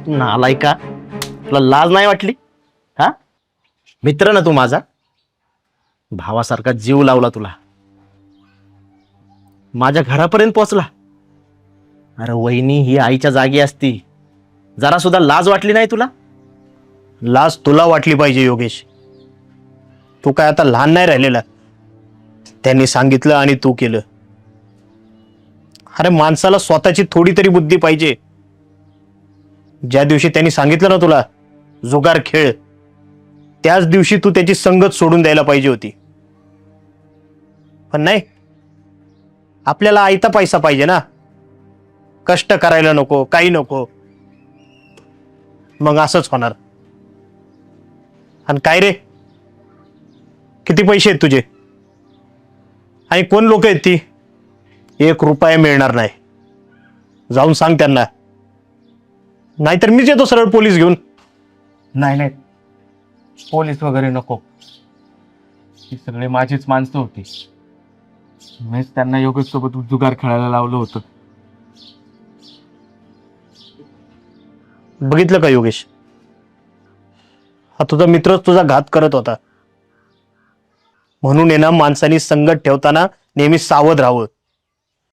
तू नालाय का? तुला लाज नाही वाटली? हा, मित्र ना तू माझा, भावासारखा जीव लावला तुला, माझ्या घरापर्यंत पोहोचला. अरे वहिनी ही आईच्या जागी असती, जरा सुद्धा लाज वाटली नाही तुला? लाज तुला वाटली पाहिजे योगेश. तू काय आता लहान नाही राहिलेला. त्यांनी सांगितलं आणि तू केलं. अरे माणसाला स्वतःची थोडी तरी बुद्धी पाहिजे. ज्या दिवशी त्यांनी सांगितलं ना तुला जुगार खेळ, त्याच दिवशी तू त्याची संगत सोडून द्यायला पाहिजे होती. पण नाही, आपल्याला आयता पैसा पाहिजे ना, कष्ट करायला नको, काही नको. मग असंच होणार. आणि काय रे, किती पैसे आहेत तुझे आणि कोण लोक आहेत ती? 1 रुपया मिळणार नाही. जाऊन सांग त्यांना, नाहीतर मीच येतो सरळ पोलीस घेऊन. नाही नाही, पोलीस वगैरे नको. ही सगळे माझीच माणसं होती. मीच त्यांना योगेश सोबत जुगार खेळायला लावलं होतं. बघितलं का योगेश, हा तुझा मित्रच तुझा घात करत होता. म्हणून आहे ना, माणसाने संगत ठेवताना नेहमी सावध राहावं.